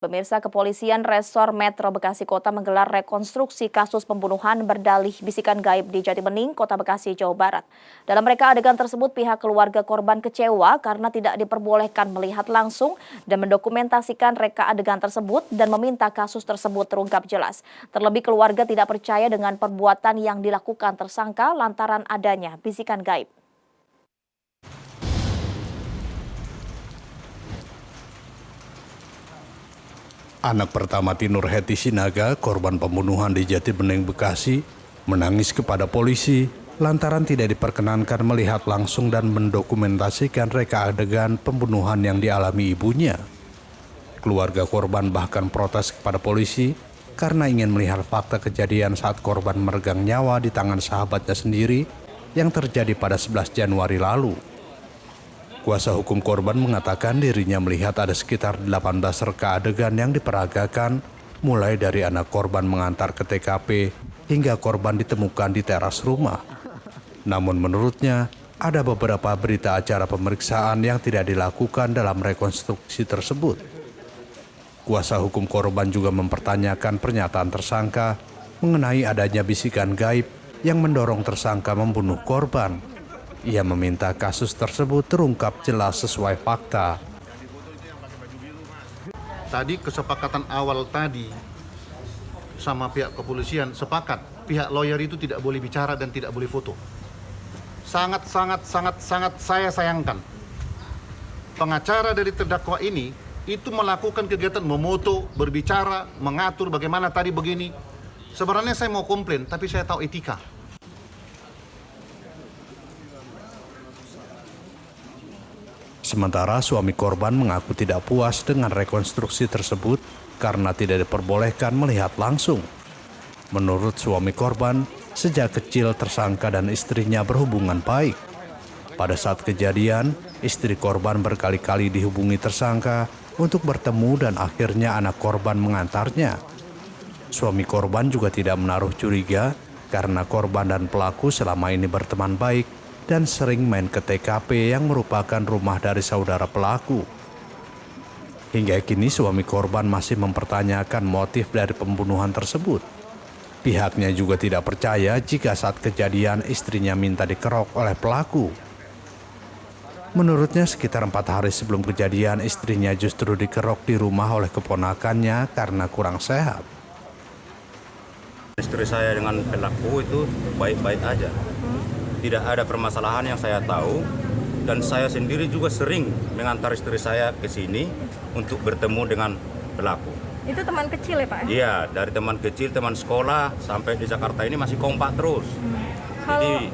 Pemirsa, Kepolisian Resor Metro Bekasi Kota menggelar rekonstruksi kasus pembunuhan berdalih bisikan gaib di Jatibening, Kota Bekasi, Jawa Barat. Dalam reka adegan tersebut, pihak keluarga korban kecewa karena tidak diperbolehkan melihat langsung dan mendokumentasikan reka adegan tersebut dan meminta kasus tersebut terungkap jelas. Terlebih keluarga tidak percaya dengan perbuatan yang dilakukan tersangka lantaran adanya bisikan gaib. Anak pertama Tinur Heti Sinaga, korban pembunuhan di Jatibening, Bekasi, menangis kepada polisi lantaran tidak diperkenankan melihat langsung dan mendokumentasikan reka adegan pembunuhan yang dialami ibunya. Keluarga korban bahkan protes kepada polisi karena ingin melihat fakta kejadian saat korban meregang nyawa di tangan sahabatnya sendiri yang terjadi pada 11 Januari lalu. Kuasa hukum korban mengatakan dirinya melihat ada sekitar 18 reka adegan yang diperagakan, mulai dari anak korban mengantar ke TKP hingga korban ditemukan di teras rumah. Namun menurutnya, ada beberapa berita acara pemeriksaan yang tidak dilakukan dalam rekonstruksi tersebut. Kuasa hukum korban juga mempertanyakan pernyataan tersangka mengenai adanya bisikan gaib yang mendorong tersangka membunuh korban. Ia meminta kasus tersebut terungkap jelas sesuai fakta. Tadi kesepakatan awal tadi sama pihak kepolisian sepakat pihak lawyer itu tidak boleh bicara dan tidak boleh foto. Sangat saya sayangkan pengacara dari terdakwa ini itu melakukan kegiatan memoto, berbicara, mengatur bagaimana tadi begini. Sebenarnya saya mau komplain tapi saya tahu etika. Sementara suami korban mengaku tidak puas dengan rekonstruksi tersebut karena tidak diperbolehkan melihat langsung. Menurut suami korban, sejak kecil tersangka dan istrinya berhubungan baik. Pada saat kejadian, istri korban berkali-kali dihubungi tersangka untuk bertemu dan akhirnya anak korban mengantarnya. Suami korban juga tidak menaruh curiga karena korban dan pelaku selama ini berteman baik dan sering main ke TKP yang merupakan rumah dari saudara pelaku. Hingga kini suami korban masih mempertanyakan motif dari pembunuhan tersebut. Pihaknya juga tidak percaya jika saat kejadian istrinya minta dikerok oleh pelaku. Menurutnya sekitar 4 hari sebelum kejadian istrinya justru dikerok di rumah oleh keponakannya karena kurang sehat. Istri saya dengan pelaku itu baik-baik aja. Tidak ada permasalahan yang saya tahu, dan saya sendiri juga sering mengantar istri saya ke sini untuk bertemu dengan pelaku. Itu teman kecil ya Pak? Iya, dari teman kecil, teman sekolah, sampai di Jakarta ini masih kompak terus. Jadi,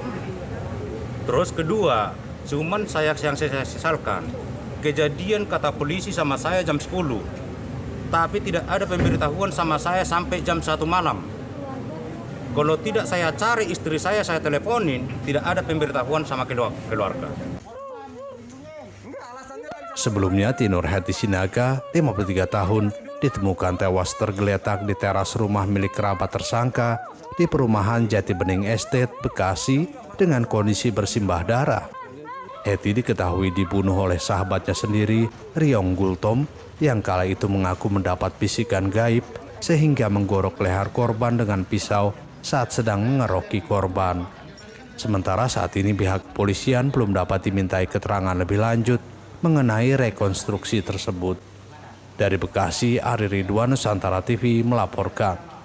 terus kedua, cuman yang saya sesalkan, kejadian kata polisi sama saya jam 10, tapi tidak ada pemberitahuan sama saya sampai jam 1 malam. Kalau tidak saya cari istri saya teleponin, tidak ada pemberitahuan sama keluarga. Sebelumnya, Tinur Heti Sinaga, 53 tahun, ditemukan tewas tergeletak di teras rumah milik kerabat tersangka di perumahan Jatibening Estate, Bekasi, dengan kondisi bersimbah darah. Heti diketahui dibunuh oleh sahabatnya sendiri, Riong Gultom, yang kala itu mengaku mendapat bisikan gaib sehingga menggorok leher korban dengan pisau saat sedang mengeroki korban. Sementara saat ini pihak kepolisian belum dapat dimintai keterangan lebih lanjut mengenai rekonstruksi tersebut. Dari Bekasi, Ari Ridwan, Nusantara TV melaporkan.